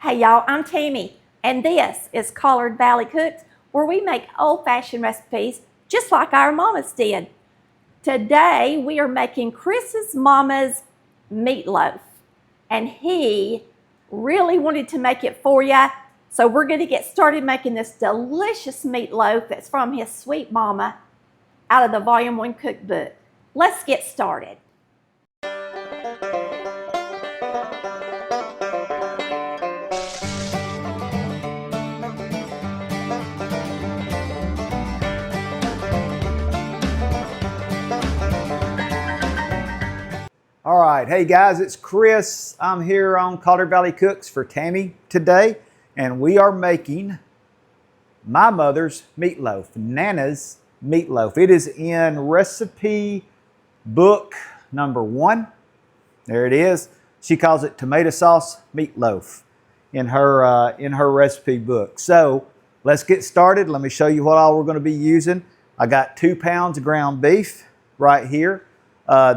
Hey y'all, I'm Tammy, and this is Collard Valley Cooks, where we make old-fashioned recipes just like our mamas did. Today we are making Chris's mama's meatloaf, and he really wanted to make it for you, so we're going to get started making this delicious meatloaf that's from his sweet mama out of the Volume 1 cookbook. Let's get started. All right, hey guys, it's Chris. I'm here on Collard Valley Cooks for Tammy today, and we are making my mother's meatloaf, Nana's meatloaf. It is in recipe book number 1. There it is. She calls it tomato sauce meatloaf in her recipe book. So let's get started. Let me show you what all we're going to be using. I got 2 pounds of ground beef right here.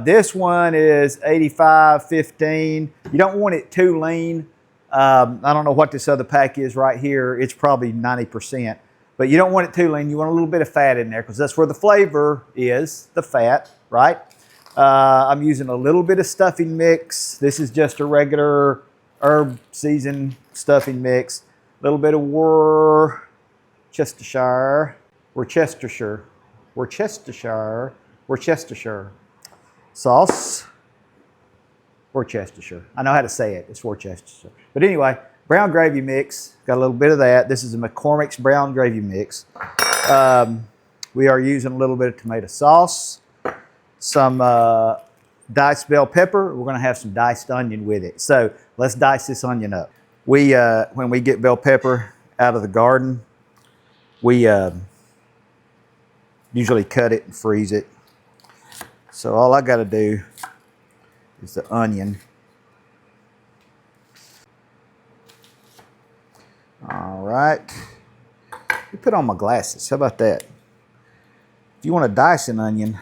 This one is 85/15. You don't want it too lean. I don't know what this other pack is right here. It's probably 90%, but you don't want it too lean. You want a little bit of fat in there because that's where the flavor is, the fat, right? I'm using a little bit of stuffing mix. This is just a regular herb seasoned stuffing mix. A little bit of Worcestershire sauce, Worcestershire. I know how to say it. It's Worcestershire. But anyway, brown gravy mix. Got a little bit of that. This is a McCormick's brown gravy mix. We are using a little bit of tomato sauce, some diced bell pepper. We're going to have some diced onion with it. So let's dice this onion up. When we get bell pepper out of the garden, we usually cut it and freeze it. So all I got to do is the onion. All right. Let me put on my glasses. How about that? If you want to dice an onion,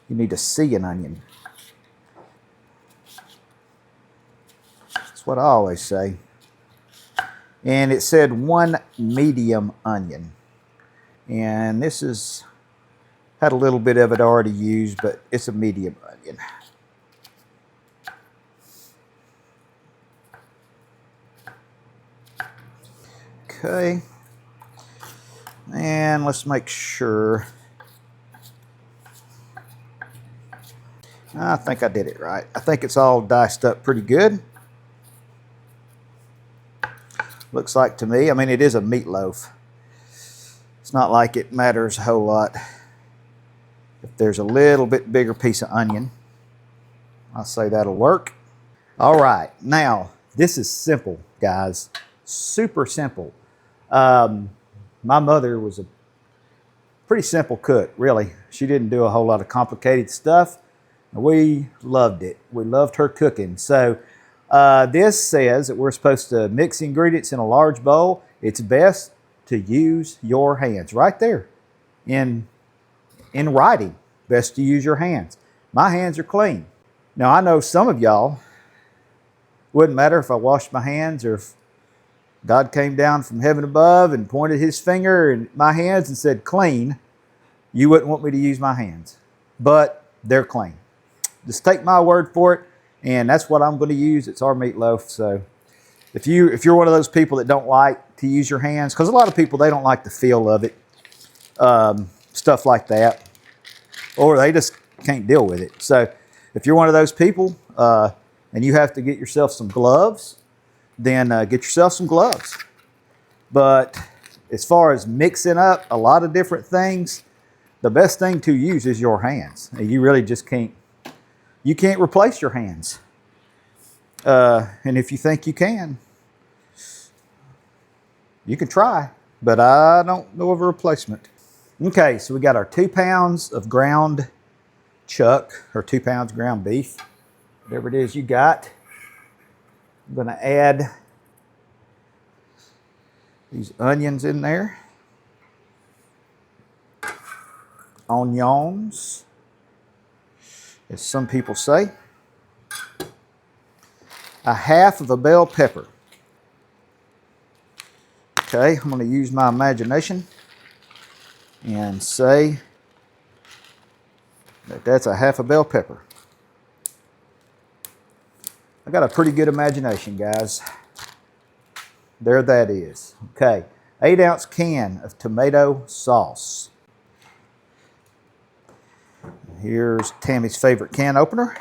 you need to see an onion. That's what I always say. And it said 1 medium onion. And this is... had a little bit of it already used, but it's a medium onion. Okay. And let's make sure. I think I did it right. I think it's all diced up pretty good. Looks like to me. I mean, it is a meatloaf. It's not like it matters a whole lot. If there's a little bit bigger piece of onion, I'll say that'll work. All right, now this is simple, guys. Super simple. My mother was a pretty simple cook, really. She didn't do a whole lot of complicated stuff. We loved it. We loved her cooking. So this says that we're supposed to mix ingredients in a large bowl. It's best to use your hands. Right there in writing, best to use your hands. My hands are clean. Now I know some of y'all, wouldn't matter if I washed my hands or if God came down from heaven above and pointed his finger in my hands and said clean, you wouldn't want me to use my hands, but they're clean. Just take my word for it, and that's what I'm going to use. It's our meatloaf. So if you're one of those people that don't like to use your hands, because a lot of people, they don't like the feel of it, stuff like that, or they just can't deal with it. So if you're one of those people and you have to get yourself some gloves, then get yourself some gloves. But as far as mixing up a lot of different things, the best thing to use is your hands. You really just can't replace your hands. And if you think you can try, but I don't know of a replacement. Okay, so we got our 2 pounds of ground chuck, or 2 pounds ground beef, whatever it is you got. I'm going to add these onions in there. Onions, as some people say. 1/2 of a bell pepper. Okay, I'm going to use my imagination and say that that's 1/2 a bell pepper. I got a pretty good imagination, guys. There that is. Okay, 8-ounce can of tomato sauce. Here's Tammy's favorite can opener.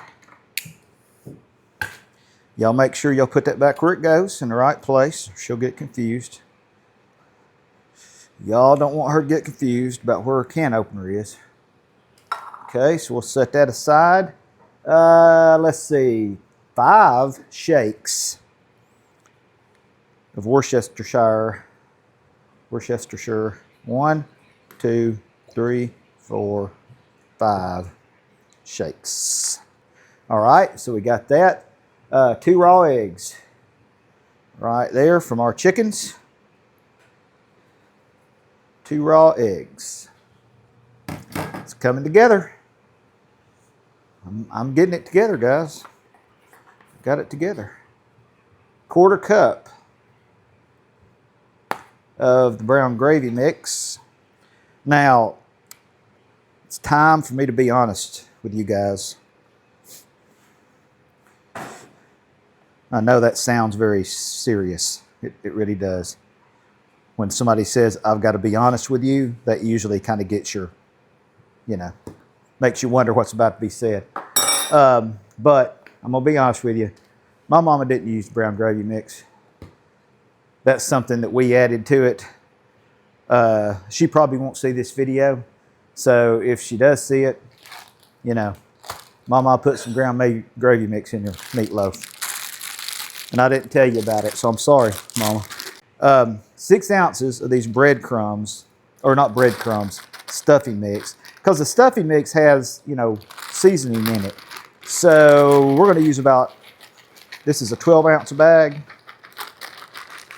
Y'all make sure y'all put that back where it goes, in the right place, or she'll get confused. Y'all don't want her to get confused about where her can opener is. Okay, so we'll set that aside. Let's see, 5 shakes of Worcestershire. 1, 2, 3, 4, 5 shakes. All right, so we got that. 2 raw eggs right there from our chickens. 2 raw eggs. It's coming together. I'm getting it together, guys. Got it together. 1/4 cup of the brown gravy mix. Now, it's time for me to be honest with you guys. I know that sounds very serious. It really does. When somebody says, I've got to be honest with you, that usually kind of gets your, makes you wonder what's about to be said. But I'm going to be honest with you. My mama didn't use the brown gravy mix. That's something that we added to it. She probably won't see this video. So if she does see it, Mama put some brown gravy mix in your meatloaf. And I didn't tell you about it, so I'm sorry, Mama. 6 ounces of these breadcrumbs, or not breadcrumbs, stuffing mix. Because the stuffing mix has, seasoning in it. So we're going to use about, this is a 12-ounce bag.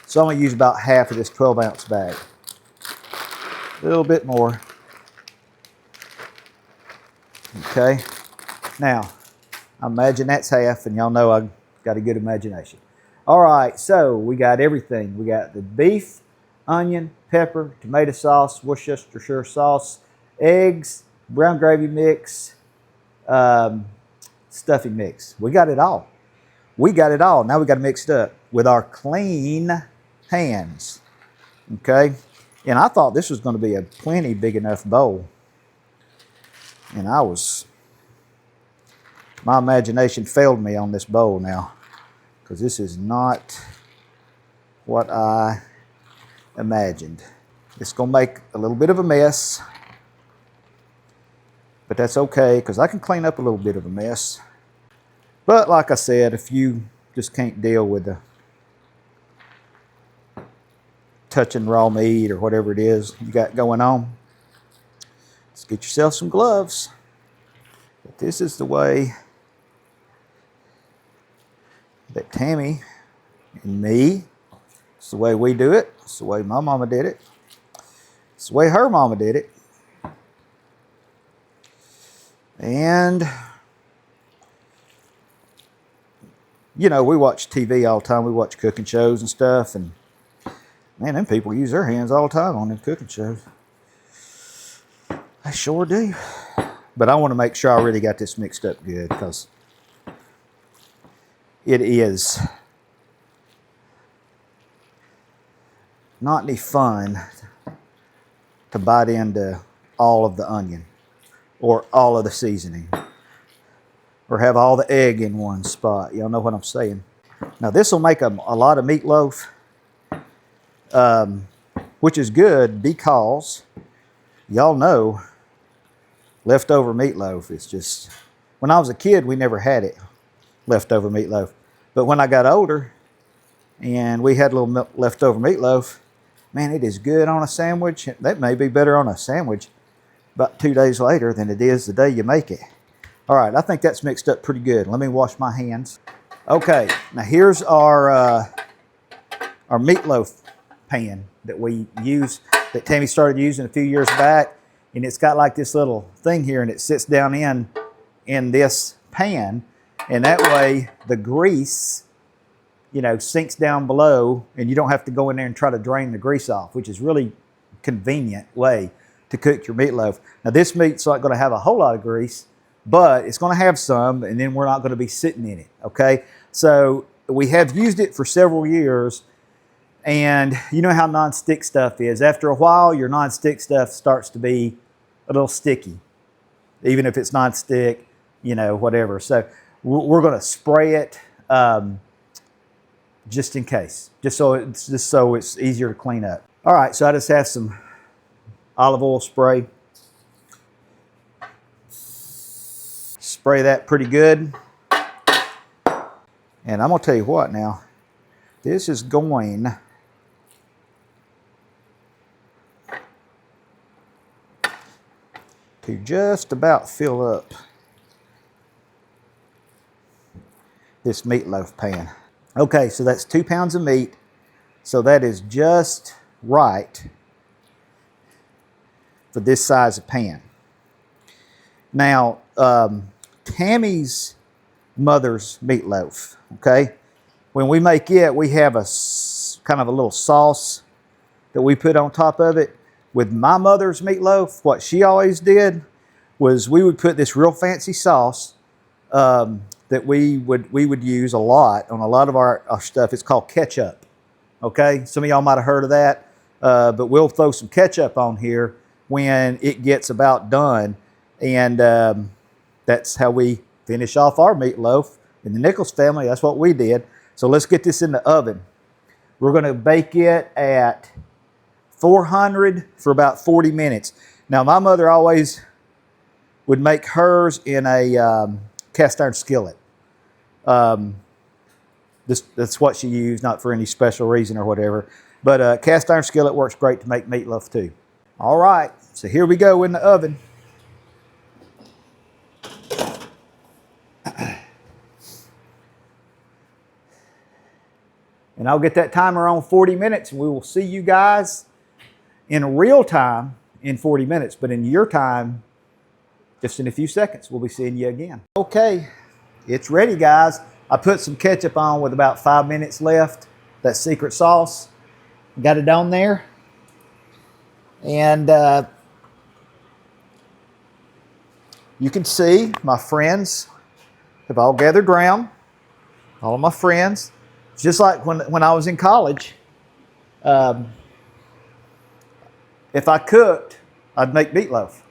So I'm going to use about half of this 12-ounce bag. A little bit more. Okay. Now, I imagine that's half, and y'all know I've got a good imagination. All right, so we got everything. We got the beef, onion, pepper, tomato sauce, Worcestershire sauce, eggs, brown gravy mix, stuffing mix. We got it all. We got it all. Now we got to mix it up with our clean hands. Okay? And I thought this was going to be a plenty big enough bowl. And my imagination failed me on this bowl now. Because this is not what I imagined. It's going to make a little bit of a mess. But that's okay, because I can clean up a little bit of a mess. But like I said, if you just can't deal with the touching raw meat or whatever it is you got going on, just get yourself some gloves. But this is the way that Tammy and me, it's the way we do it. It's the way my mama did it. It's the way her mama did it. And, we watch TV all the time. We watch cooking shows and stuff. And, man, them people use their hands all the time on them cooking shows. I sure do. But I want to make sure I really got this mixed up good, because it is not any fun to bite into all of the onion or all of the seasoning or have all the egg in one spot. Y'all know what I'm saying. Now this will make a lot of meatloaf, which is good because y'all know leftover meatloaf is just, when I was a kid we never had it, leftover meatloaf. But when I got older and we had a little leftover meatloaf, man, it is good on a sandwich. That may be better on a sandwich about 2 days later than it is the day you make it. All right, I think that's mixed up pretty good. Let me wash my hands. Okay, now here's our meatloaf pan that we use, that Tammy started using a few years back. And it's got like this little thing here, and it sits down in this pan. And that way the grease you know, sinks down below, and you don't have to go in there and try to drain the grease off, which is really convenient way to cook your meatloaf. Now this meat's not going to have a whole lot of grease, but it's going to have some, and then we're not going to be sitting in it, okay? So we have used it for several years, and you know how non-stick stuff is. After a while, your non-stick stuff starts to be a little sticky, even if it's non-stick, you know, whatever. So we're going to spray it just in case, just so it's easier to clean up. All right, so I just have some olive oil spray. Spray that pretty good. And I'm going to tell you what now, this is going to just about fill up this meatloaf pan. Okay, so that's 2 pounds of meat. So that is just right for this size of pan. Now, Tammy's mother's meatloaf, okay? When we make it, we have a kind of a little sauce that we put on top of it. With my mother's meatloaf, what she always did was we would put this real fancy sauce that we would use a lot on a lot of our stuff. It's called ketchup, okay? Some of y'all might have heard of that, but we'll throw some ketchup on here when it gets about done, and that's how we finish off our meatloaf. In the Nichols family, that's what we did. So let's get this in the oven. We're going to bake it at 400 for about 40 minutes. Now, my mother always would make hers in a cast iron skillet. That's what she used, not for any special reason or whatever. But cast iron skillet works great to make meatloaf too. All right, so here we go in the oven. And I'll get that timer on 40 minutes, and we will see you guys in real time in 40 minutes. But in your time, just in a few seconds, we'll be seeing you again. Okay, it's ready, guys. I put some ketchup on with about 5 minutes left. That secret sauce. Got it on there. And you can see my friends have all gathered around. All of my friends. Just like when I was in college, if I cooked, I'd make meatloaf.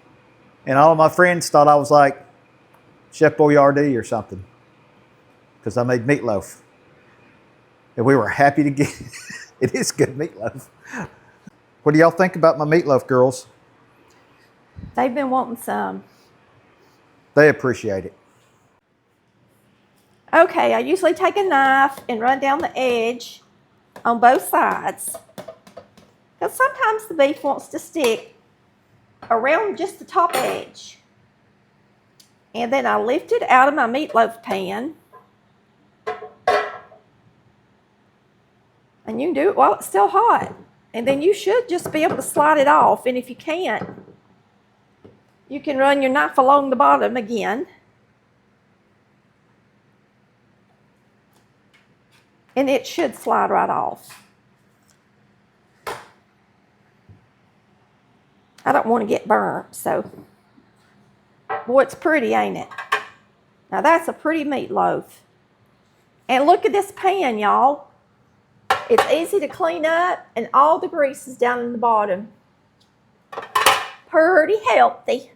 And all of my friends thought I was like Chef Boyardee or something, because I made meatloaf. And we were happy to get it. It is good meatloaf. What do y'all think about my meatloaf, girls? They've been wanting some. They appreciate it. Okay, I usually take a knife and run down the edge on both sides, because sometimes the beef wants to stick around just the top edge. And then I lift it out of my meatloaf pan. And you can do it while it's still hot. And then you should just be able to slide it off. And if you can't, you can run your knife along the bottom again. And it should slide right off. I don't want to get burnt, so. Boy, it's pretty, ain't it? Now that's a pretty meatloaf. And look at this pan, y'all. It's easy to clean up, and all the grease is down in the bottom. Pretty healthy.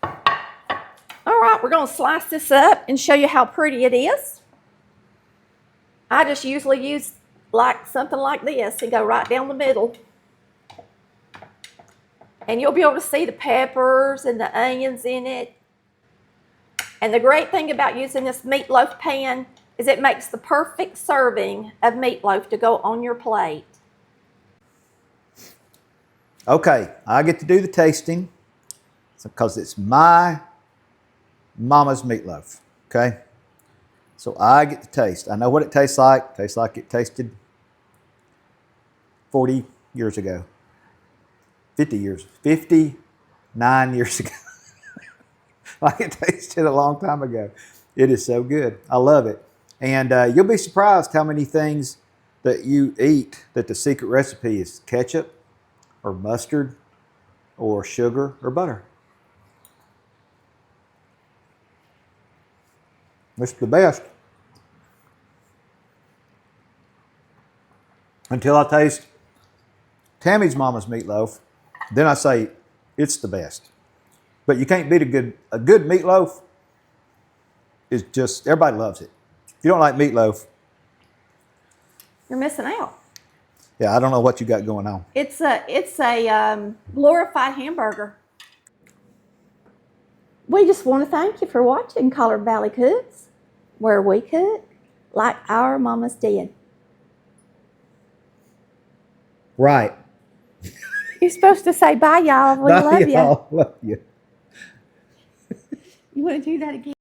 All right, we're going to slice this up and show you how pretty it is. I just usually use like something like this and go right down the middle. And you'll be able to see the peppers and the onions in it. And the great thing about using this meatloaf pan is it makes the perfect serving of meatloaf to go on your plate. Okay, I get to do the tasting because it's my mama's meatloaf, okay? So I get to taste. I know what it tastes like. It tastes like it tasted 40 years ago. 59 years ago. Like it tasted a long time ago. It is so good. I love it. And you'll be surprised how many things that you eat that the secret recipe is ketchup or mustard or sugar or butter. It's the best. Until I taste Tammy's mama's meatloaf, then I say it's the best. But you can't beat a good meatloaf. Is just everybody loves it. If you don't like meatloaf, You're missing out. yeah, I don't know what you got going on. It's a glorified hamburger. We just want to thank you for watching Collard Valley Cooks, where we cook like our mamas did. Right. You're supposed to say bye, y'all. We love you. Love you. You want to do that again?